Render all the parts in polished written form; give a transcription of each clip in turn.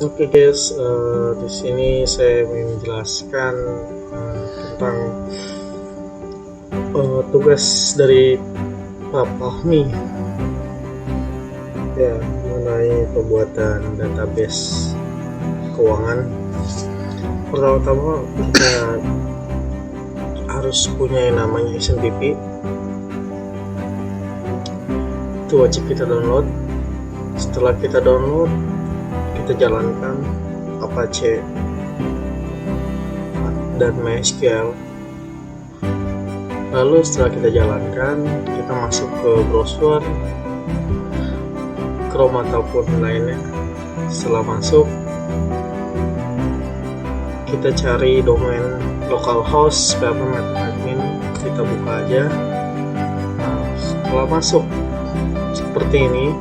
Oke guys, di sini saya ingin menjelaskan tentang tugas dari Pak Fahmi ya mengenai pembuatan database keuangan. Pertama-tama kita harus punya yang namanya SMPP, itu wajib kita download. Setelah kita download, kita jalankan Apache dan MySQL. Lalu setelah kita jalankan, kita masuk ke browser Chrome ataupun lainnya. Setelah masuk, kita cari domain localhost admin, kita buka aja. Nah, setelah masuk seperti ini,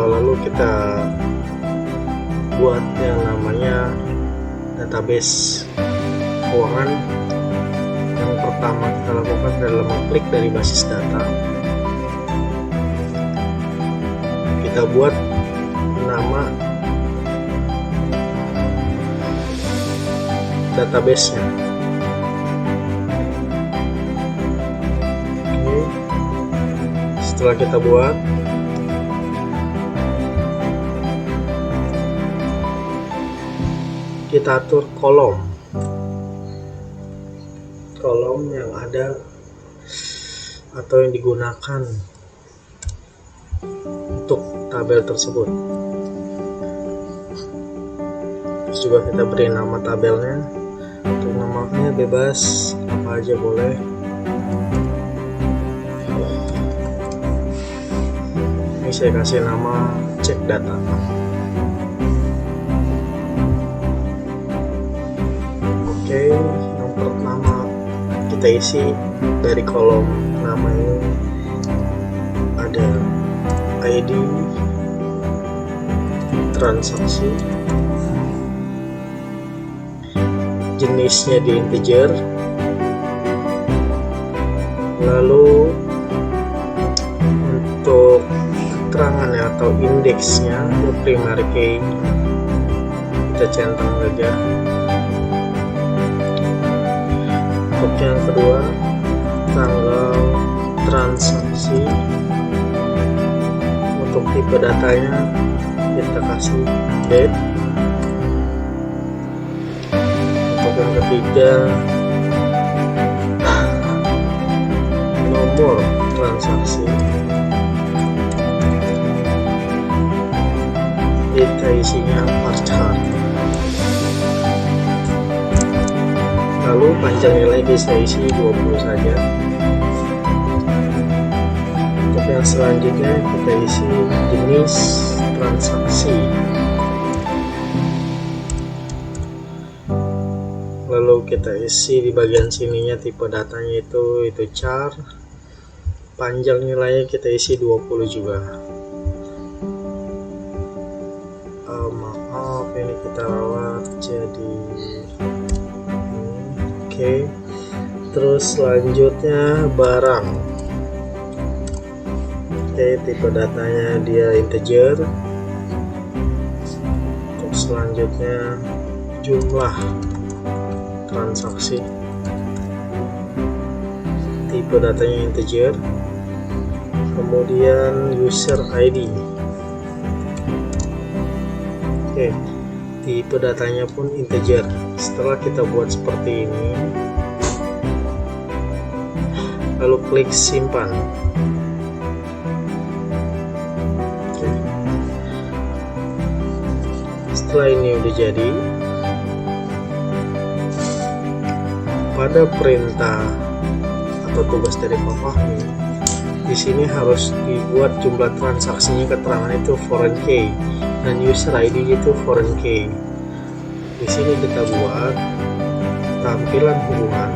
lalu kita buat yang namanya database keuangan. Yang pertama kita lakukan adalah mengklik dari basis data, kita buat nama database-nya. Oke. Setelah kita buat, kita atur kolom yang ada atau yang digunakan untuk tabel tersebut. Terus juga kita beri nama tabelnya. Untuk namanya bebas, apa aja boleh. Ini saya kasih nama cek data. Oke, yang pertama kita isi dari kolom nama ini ada ID, transaksi, jenisnya di integer, lalu untuk keterangannya atau indeksnya primary key kita centang saja. Untuk yang kedua, tanggal transaksi, untuk tipe datanya kita kasih date. Untuk yang ketiga, nomor transaksi, kita isinya bar chart. Lalu panjang nilai bisa isi 20 saja. Untuk yang selanjutnya kita isi jenis transaksi, lalu kita isi di bagian sininya tipe datanya itu char. Panjang nilainya kita isi 20 juga. Maaf, ini kita rawat jadi oke. Terus selanjutnya barang. Oke, tipe datanya dia integer. Untuk selanjutnya jumlah transaksi, tipe datanya integer. Kemudian user ID. Oke, tipe datanya pun integer. Setelah kita buat seperti ini, lalu klik simpan. Oke. Setelah ini udah jadi, pada perintah atau tugas dari Pak Fahmi, di sini harus dibuat jumlah transaksinya, keterangan itu foreign key dan user ID itu foreign key. Di sini kita buat tampilan hubungan.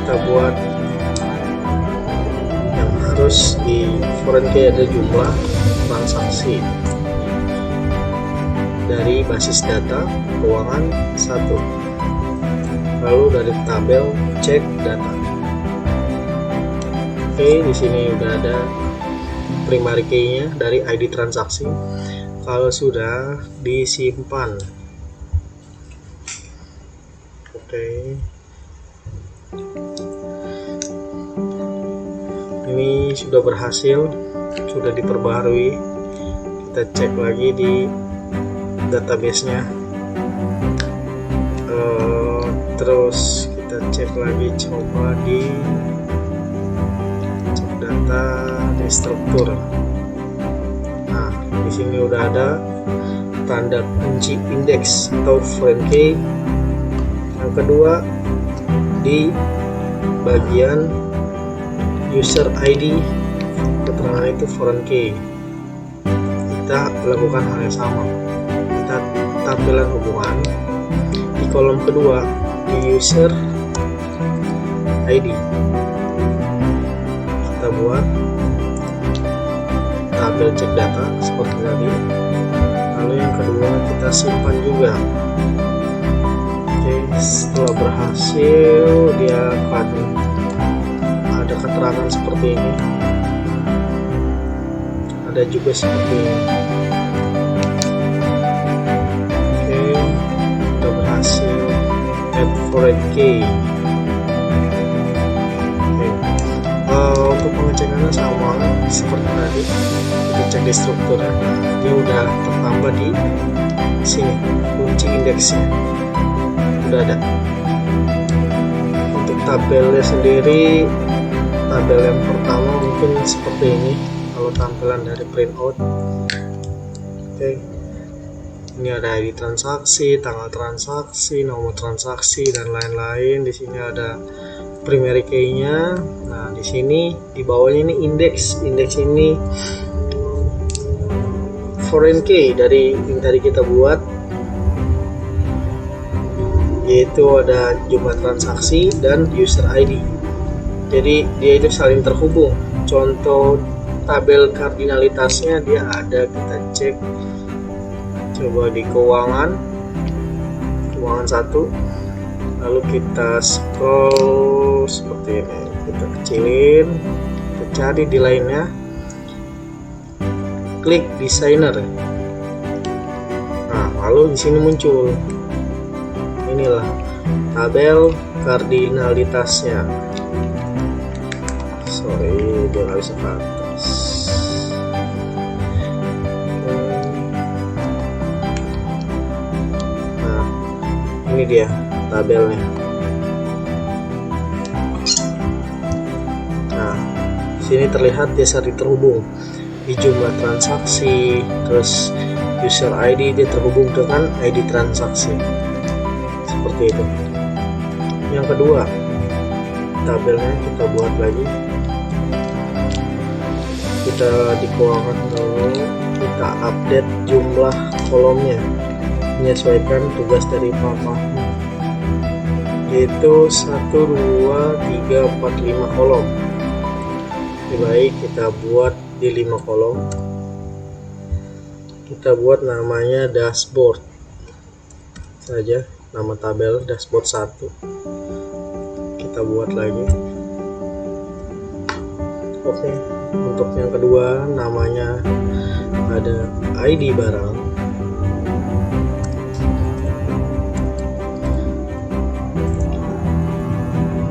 Kita buat yang harus di foreign key ada jumlah transaksi dari basis data keuangan 1. lalu dari tabel cek data. Oke, di sini udah ada primary key-nya dari ID transaksi. Kalau sudah disimpan. Oke. Ini sudah berhasil, sudah diperbarui. Kita cek lagi di database-nya. Terus kita cek lagi, coba di cek data di struktur. Nah, di sini udah ada tanda kunci indeks atau foreign key. Yang kedua di bagian user ID, keterangan itu foreign key. Kita lakukan hal yang sama. Kita tampilan hubungan di kolom kedua di user ID. Kita buat tabel cek data seperti tadi. Lalu yang kedua kita simpan juga. Oke, setelah berhasil dia akan ada keterangan seperti ini. Ada juga seperti ini. Oke, sudah berhasil add foreign key. Untuk pengecekannya sama seperti tadi, kita cek di strukturnya. Dia udah tertambah di sini kunci indeksnya, udah ada. Untuk tabelnya sendiri, tabel yang pertama mungkin seperti ini kalau tampilan dari printout. Oke, ini ada ID transaksi, tanggal transaksi, nomor transaksi, dan lain-lain. Di sini ada primary key-nya. Nah, di sini di bawahnya ini indeks. Indeks ini foreign key dari yang tadi kita buat, yaitu ada jumlah transaksi dan user ID. Jadi dia itu saling terhubung. Contoh tabel kardinalitasnya dia ada, kita cek coba di keuangan 1, lalu kita scroll seperti ini, kita kecilin, kita cari di lainnya, klik designer. Nah, lalu di sini muncul inilah tabel kardinalitasnya. Sorry, dia nggak bisa ke atas. Nah, ini dia tabelnya. Nah, di sini terlihat dia saling terhubung di jumlah transaksi, terus user ID dia terhubung dengan ID transaksi, seperti itu. Yang kedua, tabelnya kita buat lagi. Kita di keuangan dulu, kita update jumlah kolomnya, menyesuaikan tugas dari Papa. Yaitu 1, 2, 3, 4, 5 kolom. Lebih baik kita buat di 5 kolom. Kita buat namanya dashboard saja, nama tabel dashboard 1. Kita buat lagi. Oke, untuk yang kedua namanya ada ID barang.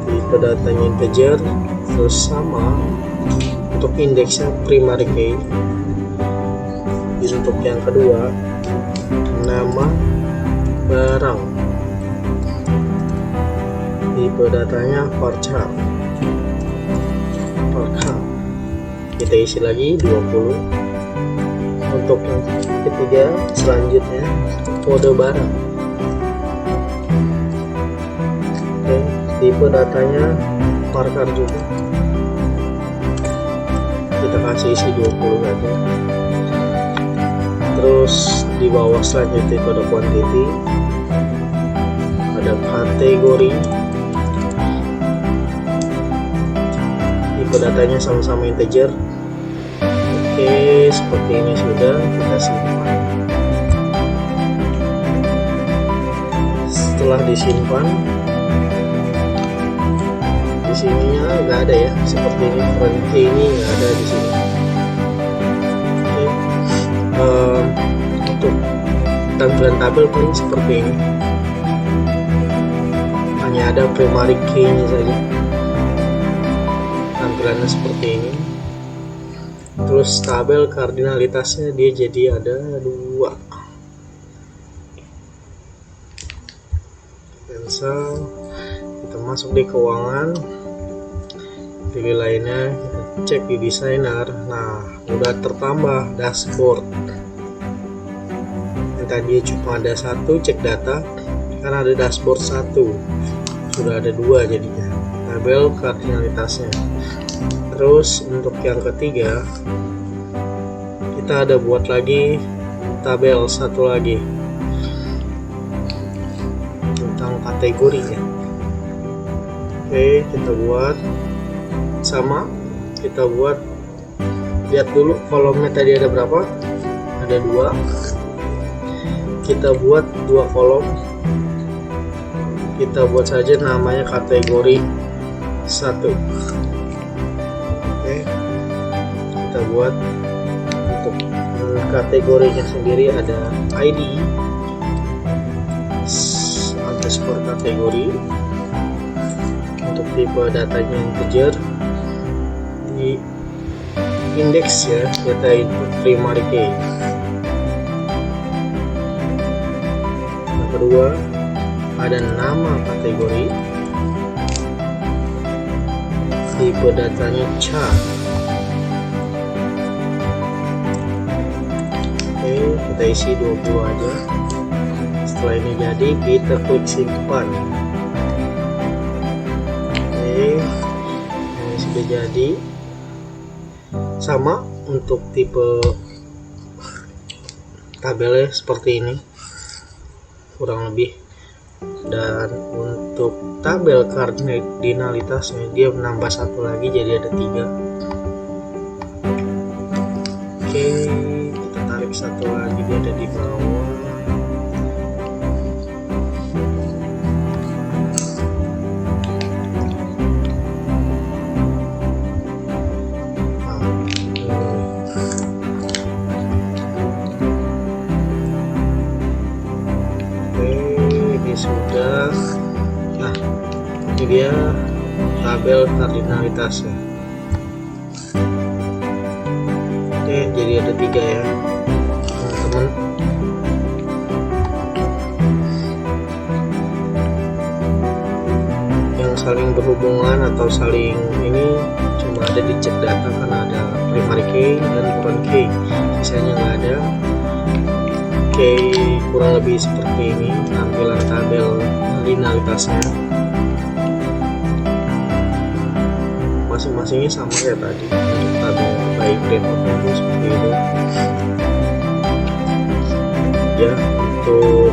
Tipe datanya integer, terus sama untuk indeksnya primary key. Untuk yang kedua nama barang, tipe datanya varchar. Kita isi lagi 20. Untuk yang ketiga selanjutnya kode barang. Oke, tipe datanya varchar juga. Kita kasih isi 20 saja. Terus di bawah selanjutnya itu ada quantity, ada kategori, tipe datanya sama-sama integer. Oke, seperti ini sudah kita simpan. Setelah disimpan, di sininya nggak ada ya, seperti ini foreign key ini nggak ada di sini. Untuk tampilan tabel paling seperti ini, hanya ada primary key-nya saja, tampilannya seperti ini. Terus tabel kardinalitasnya dia jadi ada 2. Cancel, kita masuk di keuangan, pilih lainnya, kita cek di desainer. Nah, udah tertambah dashboard. Yang tadi cuma ada 1 cek data, kan ada dashboard 1, sudah ada 2 jadinya tabel kardinalitasnya. Terus untuk yang ketiga, kita ada buat lagi tabel 1 lagi tentang kategori ya. Oke, kita buat sama, kita buat, lihat dulu kolomnya tadi ada berapa, ada 2, kita buat 2 kolom, kita buat saja namanya kategori 1. Oke, kita buat untuk kategorinya sendiri ada ID underscore kategori. Untuk tipe datanya integer, di indeks ya, data input primary key. Yang kedua ada nama kategori, tipe datanya chart. Oke, kita isi 20 aja. Setelah ini jadi, kita klik simpan. Oke, ini sudah jadi. Sama untuk tipe tabelnya seperti ini kurang lebih. Dan untuk tabel kardinalitasnya dia menambah 1 lagi, jadi ada 3. Oke, kita tarik 1 lagi, dia ada di bawah. Sudah. Nah, ini dia tabel kardinalitasnya. Oke, jadi ada 3 ya teman-teman. Yang saling berhubungan atau saling ini cuma ada di cek data, karena ada primary key dan foreign key, sisanya nggak ada. Oke, kurang lebih seperti ini tampilan tabel kardinalitasnya. Masing-masingnya sama kayak tadi. Untuk tabel baik repotnya itu seperti itu. Ya, untuk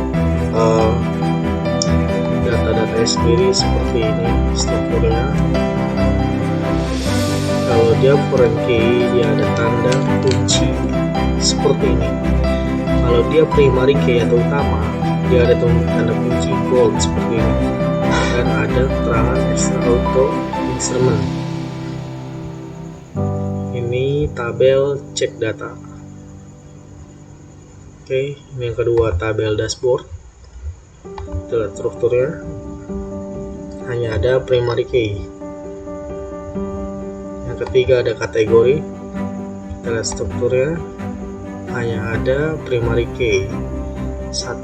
data-data sendiri seperti ini strukturnya. Kalau dia foreign key, dia ada tanda kunci seperti ini. Kalau dia primary key atau utama, dia ada tanda kunci gold seperti ini, dan ada keterangan extra auto instrument. Ini tabel cek data. Oke, ini yang kedua tabel dashboard. Kita lihat strukturnya, hanya ada primary key. Yang ketiga ada kategori. Kita lihat strukturnya, hanya ada primary key 1.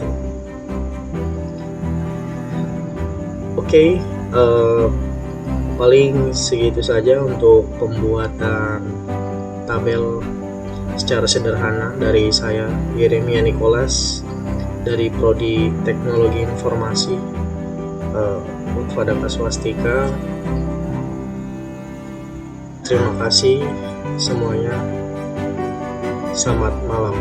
Oke, paling segitu saja untuk pembuatan tabel secara sederhana dari saya, Yeremia Nicholas, dari Prodi Teknologi Informasi Utfadaka Swastika. Terima kasih semuanya. Selamat malam.